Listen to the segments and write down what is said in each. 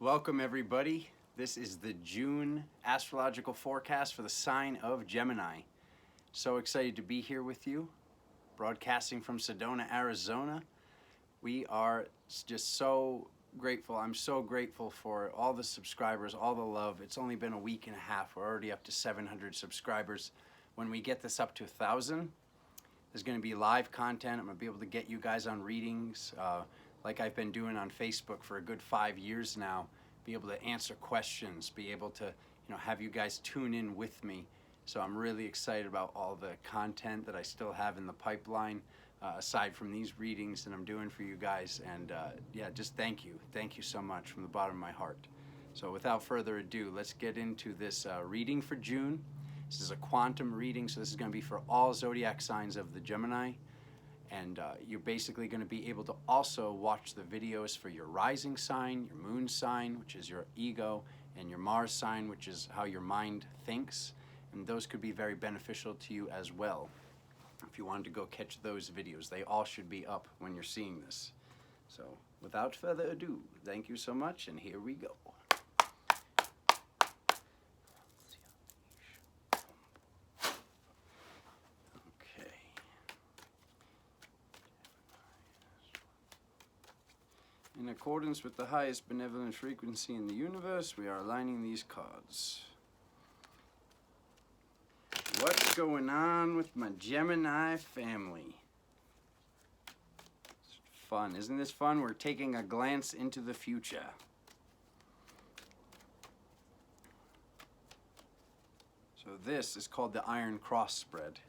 Welcome everybody. This is the June astrological forecast for the sign of Gemini. So excited to be here with you, broadcasting from Sedona, Arizona. We are just so grateful. I'm so grateful for all the subscribers, all the love. It's only been a week and a half. We're already up to 700 subscribers. When we get this up to 1,000, there's going to be live content. I'm going to be able to get you guys on readings like I've been doing on Facebook for a good 5 years now. Be able to answer questions, be able to have you guys tune in with me. So I'm really excited about all the content that I still have in the pipeline, aside from these readings that I'm doing for you guys. And yeah, just thank you so much from the bottom of my heart. So without further ado, let's get into this reading for June. This is a quantum reading, so this is going to be for all zodiac signs of the Gemini. And you're basically going to be able to also watch the videos for your rising sign, your moon sign, which is your ego, and your Mars sign, which is how your mind thinks. And those could be very beneficial to you as well. If you wanted to go catch those videos, they all should be up when you're seeing this. So without further ado, thank you so much, and here we go. In accordance with the highest benevolent frequency in the universe, we are aligning these cards. What's going on with my Gemini family? It's fun. Isn't this fun? We're taking a glance into the future. So this is called the Iron Cross spread.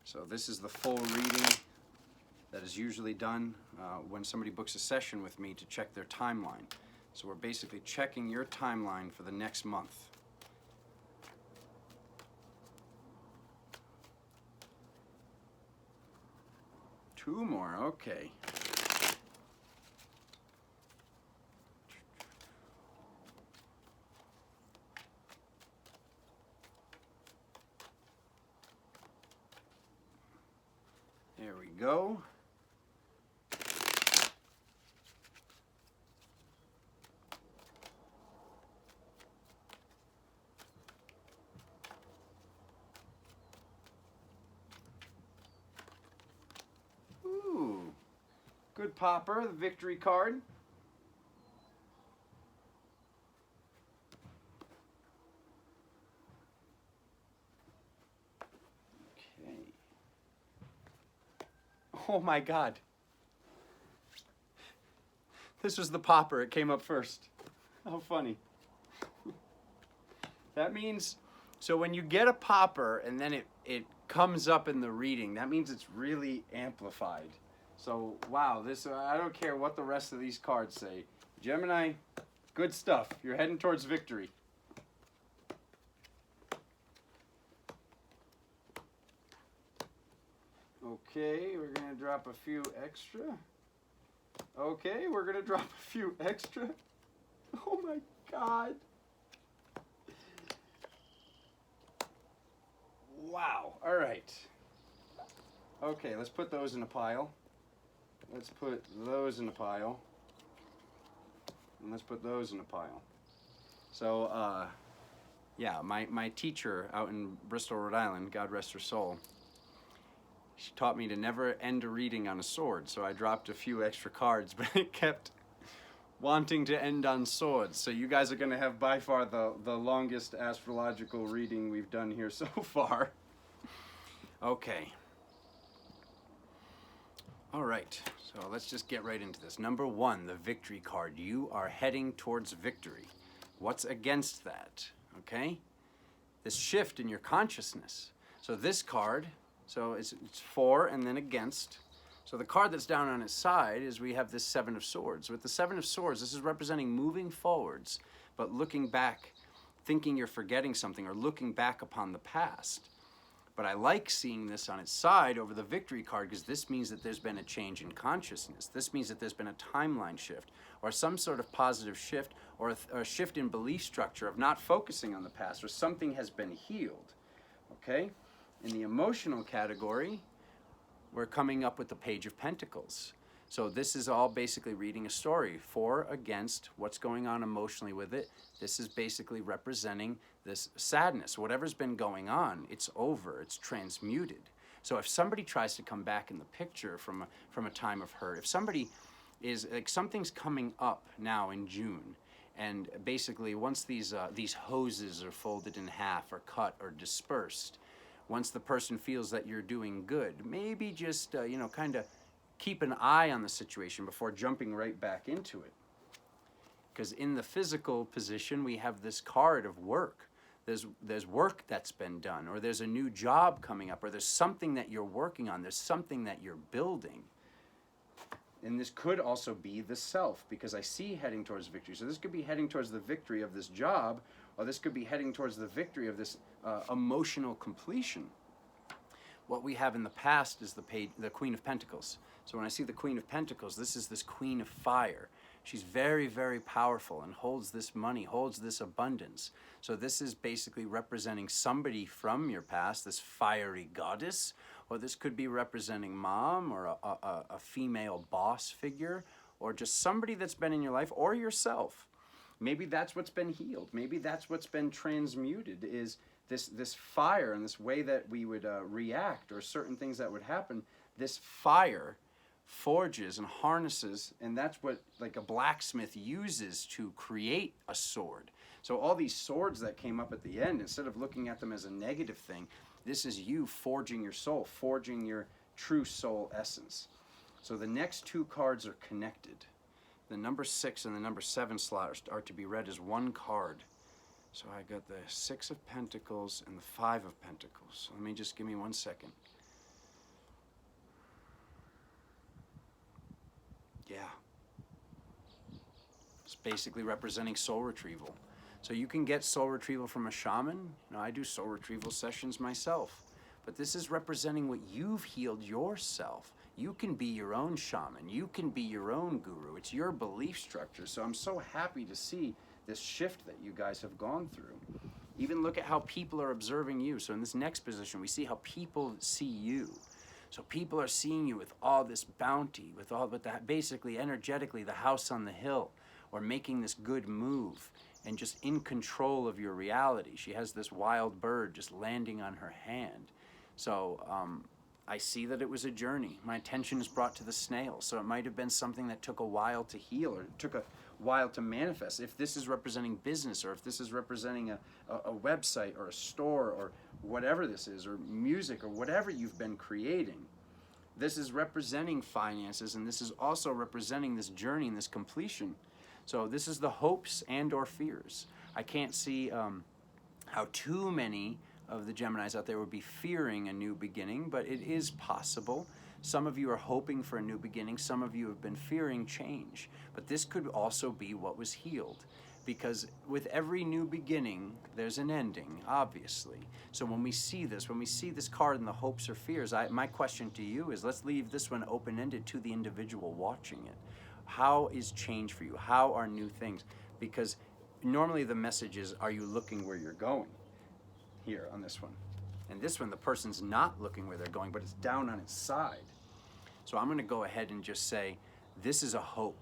So this is the full reading that is usually done when somebody books a session with me to check their timeline. So we're basically checking your timeline for the next month. Two more, okay. There we go. Good popper, the victory card. Okay. Oh my God. This was the popper. It came up first. How funny. That means, so when you get a popper and then it comes up in the reading, that means it's really amplified. So, wow, this I don't care what the rest of these cards say. Gemini, good stuff. You're heading towards victory. Okay, we're going to drop a few extra. Okay, we're going to drop a few extra. Oh my God. Wow, all right. Okay, let's put those in a pile. Let's put those in a pile. And let's put those in a pile. So, yeah, my teacher out in Bristol, Rhode Island, God rest her soul, she taught me to never end a reading on a sword. So I dropped a few extra cards, but it kept wanting to end on swords. So you guys are going to have by far the longest astrological reading we've done here so far. Okay. All right, so let's just get right into this. Number one, the victory card. You are heading towards victory. What's against that, okay? This shift in your consciousness. So this card, so it's for and then against. So the card that's down on its side is we have this Seven of Swords. With the Seven of Swords, this is representing moving forwards, but looking back, thinking you're forgetting something or looking back upon the past. But I like seeing this on its side over the victory card because this means that there's been a change in consciousness. This means that there's been a timeline shift or some sort of positive shift or a shift in belief structure of not focusing on the past, or something has been healed, okay? In the emotional category, we're coming up with the Page of Pentacles. So this is all basically reading a story for, against, what's going on emotionally with it. This is basically representing this sadness. Whatever's been going on, it's over, it's transmuted. So if somebody tries to come back in the picture from a time of hurt, if somebody is, like, something's coming up now in June, and basically once these hoses are folded in half or cut or dispersed, once the person feels that you're doing good, maybe just, you know, kind of keep an eye on the situation before jumping right back into it. Because in the physical position, we have this card of work. There's work that's been done, or there's a new job coming up, or there's something that you're working on, there's something that you're building. And this could also be the self, because I see heading towards victory. So this could be heading towards the victory of this job, or this could be heading towards the victory of this emotional completion. What we have in the past is the Queen of Pentacles. So when I see the Queen of Pentacles, this is this Queen of Fire. She's very, very powerful and holds this money, holds this abundance. So this is basically representing somebody from your past, this fiery goddess, or this could be representing mom, or a female boss figure, or just somebody that's been in your life, or yourself. Maybe that's what's been healed. Maybe that's what's been transmuted, is this fire and this way that we would react, or certain things that would happen. This fire forges and harnesses, and that's what, like, a blacksmith uses to create a sword. So all these swords that came up at the end, instead of looking at them as a negative thing, this is you forging your soul, forging your true soul essence. So the next two cards are connected. The number 6 and the number 7 slot are to be read as one card. So I got the 6 of Pentacles and the 5 of Pentacles. Let me just, give me 1 second. Yeah. It's basically representing soul retrieval. So you can get soul retrieval from a shaman. You know, I do soul retrieval sessions myself. But this is representing what you've healed yourself. You can be your own shaman. You can be your own guru. It's your belief structure. So I'm so happy to see this shift that you guys have gone through. Even look at how people are observing you. So in this next position, we see how people see you. So people are seeing you with all this bounty, with that, basically energetically the house on the hill, or making this good move and just in control of your reality. She has this wild bird just landing on her hand. So I see that it was a journey. My attention is brought to the snail. So it might have been something that took a while to heal, or took a while to manifest. If this is representing business, or if this is representing a website or a store, or whatever this is, or music, or whatever you've been creating, this is representing finances, and this is also representing this journey and this completion. So this is the hopes and or fears. I can't see how too many of the Geminis out there would be fearing a new beginning, but it is possible. Some of you are hoping for a new beginning. Some of you have been fearing change. But this could also be what was healed. Because with every new beginning, there's an ending, obviously. So when we see this card in the hopes or fears, my question to you is, let's leave this one open-ended to the individual watching it. How is change for you? How are new things? Because normally the message is, are you looking where you're going? Here on this one. And this one, the person's not looking where they're going, but it's down on its side. So I'm going to go ahead and just say, this is a hope.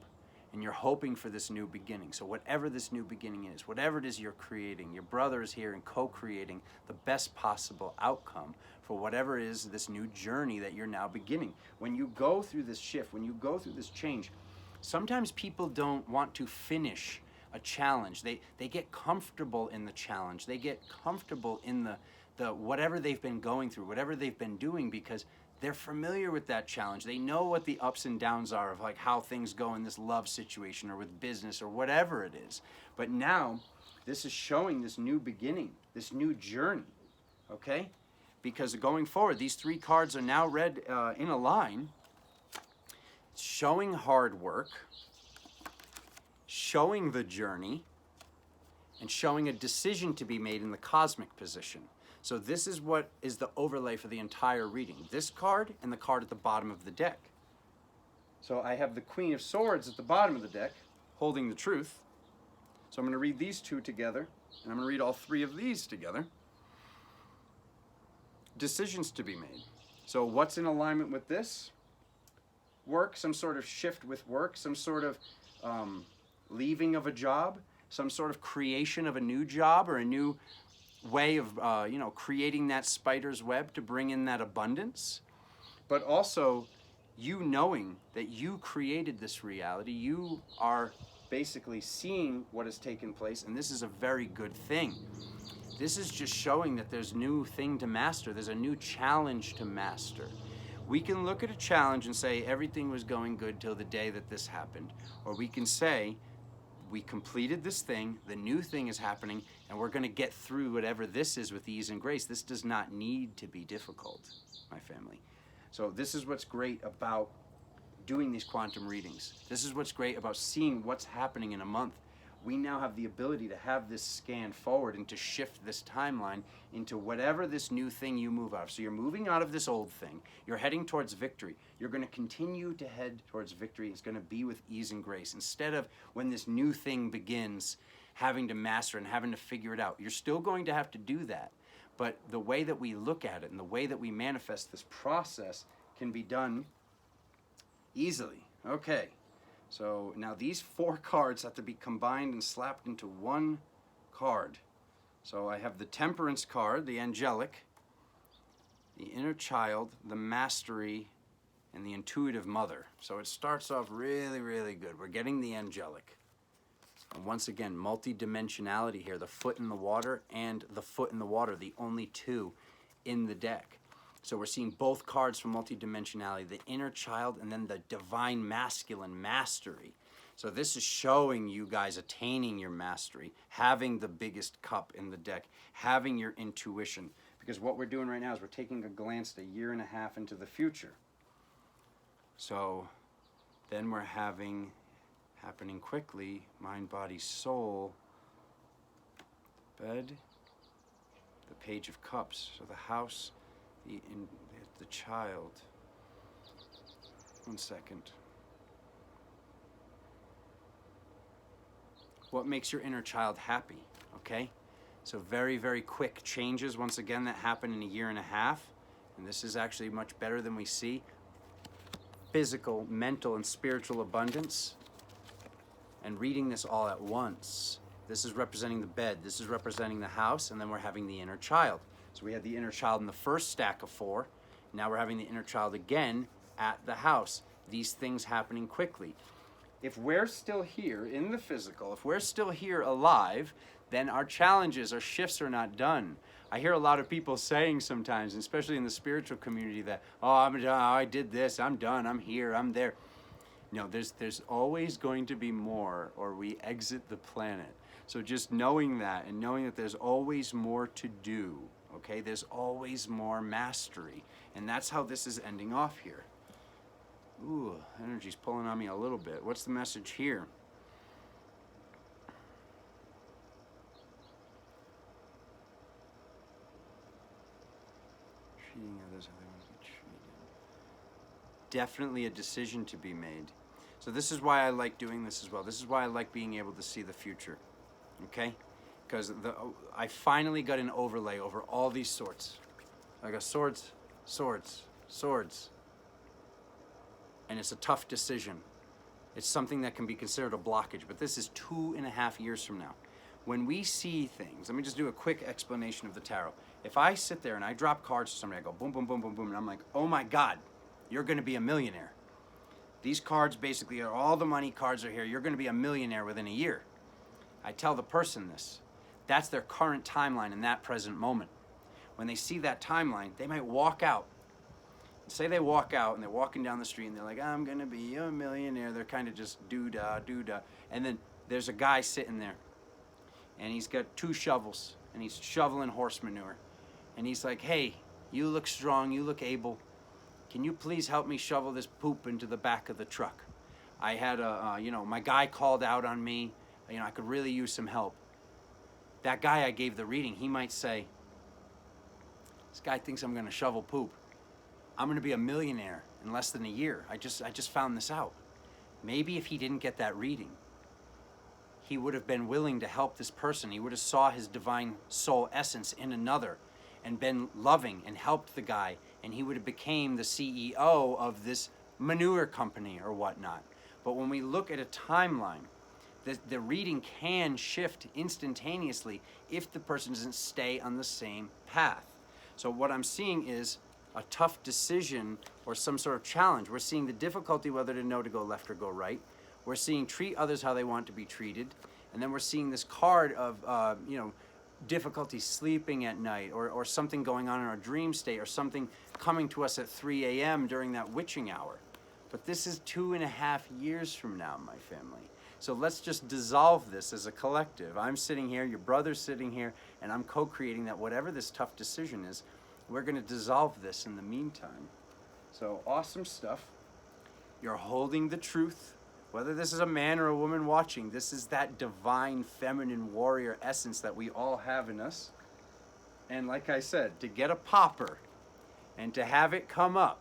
And you're hoping for this new beginning. So whatever this new beginning is, whatever it is you're creating, your brother is here and co-creating the best possible outcome for whatever is this new journey that you're now beginning. When you go through this shift, when you go through this change, sometimes people don't want to finish a challenge. They get comfortable in the challenge. They get comfortable in the whatever they've been going through, whatever they've been doing, because they're familiar with that challenge. They know what the ups and downs are of, like, how things go in this love situation or with business or whatever it is. But now this is showing this new beginning, this new journey, okay? Because going forward, these 3 cards are now read in a line, showing hard work, showing the journey, and showing a decision to be made in the cosmic position. So this is what is the overlay for the entire reading. This card and the card at the bottom of the deck. So I have the Queen of Swords at the bottom of the deck, holding the truth. So I'm going to read these 2 together, and I'm going to read all 3 of these together. Decisions to be made. So what's in alignment with this? work, some sort of shift with work, some sort of leaving of a job, some sort of creation of a new job or a new way of creating that spider's web to bring in that abundance. But also you knowing that you created this reality, you are basically seeing what has taken place, and this is a very good thing. This is just showing that there's a new thing to master. There's a new challenge to master. We can look at a challenge and say everything was going good till the day that this happened. Or we can say we completed this thing, the new thing is happening, and we're going to get through whatever this is with ease and grace. This does not need to be difficult, my family. So this is what's great about doing these quantum readings. This is what's great about seeing what's happening in a month. We now have the ability to have this scan forward and to shift this timeline into whatever this new thing you move out of. So you're moving out of this old thing. You're heading towards victory. You're going to continue to head towards victory. It's going to be with ease and grace. Instead of when this new thing begins, having to master and having to figure it out. You're still going to have to do that. But the way that we look at it and the way that we manifest this process can be done easily. Okay. So now these 4 cards have to be combined and slapped into one card. So I have the Temperance card, the Angelic, the Inner Child, the Mastery, and the Intuitive Mother. So it starts off really, really good. We're getting the Angelic. And once again, multi-dimensionality here. The foot in the water and the foot in the water, the only 2 in the deck. So we're seeing both cards from multidimensionality, the Inner Child and then the Divine Masculine Mastery. So this is showing you guys attaining your mastery, having the biggest cup in the deck, having your intuition. Because what we're doing right now is we're taking a glance at 1.5 years into the future. So then we're having, happening quickly, mind, body, soul, bed, the Page of Cups. So the house, the child. 1 second. What makes your inner child happy? Okay? So very, very quick changes, once again, that happen in 1.5 years. And this is actually much better than we see. Physical, mental, and spiritual abundance. And reading this all at once. This is representing the bed. This is representing the house. And then we're having the inner child. So we had the inner child in the first stack of 4. Now we're having the inner child again at the house. These things happening quickly. If we're still here in the physical, if we're still here alive, then our challenges, our shifts are not done. I hear a lot of people saying sometimes, especially in the spiritual community, that, oh, I'm done, oh, I did this, I'm done, I'm here, I'm there. No, there's always going to be more, or we exit the planet. So just knowing that and knowing that there's always more to do. Okay, there's always more mastery. And that's how this is ending off here. Ooh, energy's pulling on me a little bit. What's the message here? Treating others how they want to be treated. Definitely a decision to be made. So this is why I like doing this as well. This is why I like being able to see the future. Okay? Because I finally got an overlay over all these swords. I got swords, swords, swords. And it's a tough decision. It's something that can be considered a blockage, but this is 2.5 years from now. When we see things, let me just do a quick explanation of the tarot. If I sit there and I drop cards to somebody, I go boom, boom, boom, boom, boom, and I'm like, oh my God, you're gonna be a millionaire. These cards basically are all the money cards are here. You're gonna be a millionaire within 1 year. I tell the person this. That's their current timeline in that present moment. When they see that timeline, they might walk out. Say they walk out and they're walking down the street and they're like, I'm gonna be a millionaire. They're kind of just doo-dah, doo-dah. And then there's a guy sitting there and he's got 2 shovels and he's shoveling horse manure. And he's like, hey, you look strong, you look able. Can you please help me shovel this poop into the back of the truck? I had my guy called out on me. I could really use some help. That guy I gave the reading, he might say, this guy thinks I'm gonna shovel poop. I'm gonna be a millionaire in less than 1 year. I just found this out. Maybe if he didn't get that reading, he would have been willing to help this person. He would have saw his divine soul essence in another and been loving and helped the guy, and he would have became the CEO of this manure company or whatnot. But when we look at a timeline, the reading can shift instantaneously if the person doesn't stay on the same path. So what I'm seeing is a tough decision or some sort of challenge. We're seeing the difficulty whether to know to go left or go right. We're seeing treat others how they want to be treated. And then we're seeing this card of, difficulty sleeping at night, or something going on in our dream state, or something coming to us at 3 a.m. during that witching hour. But this is 2.5 years from now, my family. So let's just dissolve this as a collective. I'm sitting here, your brother's sitting here, and I'm co-creating that whatever this tough decision is, we're going to dissolve this in the meantime. So awesome stuff. You're holding the truth. Whether this is a man or a woman watching, this is that divine feminine warrior essence that we all have in us. And like I said, to get a popper and to have it come up,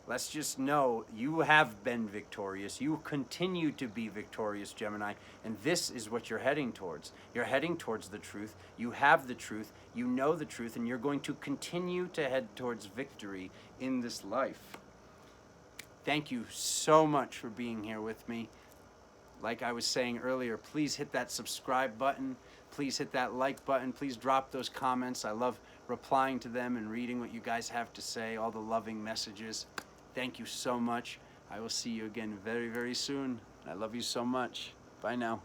let's just know you have been victorious. You continue to be victorious, Gemini. And this is what you're heading towards. You're heading towards the truth. You have the truth. You know the truth. And you're going to continue to head towards victory in this life. Thank you so much for being here with me. Like I was saying earlier, please hit that subscribe button. Please hit that like button. Please drop those comments. I love replying to them and reading what you guys have to say, all the loving messages. Thank you so much. I will see you again very, very soon. I love you so much. Bye now.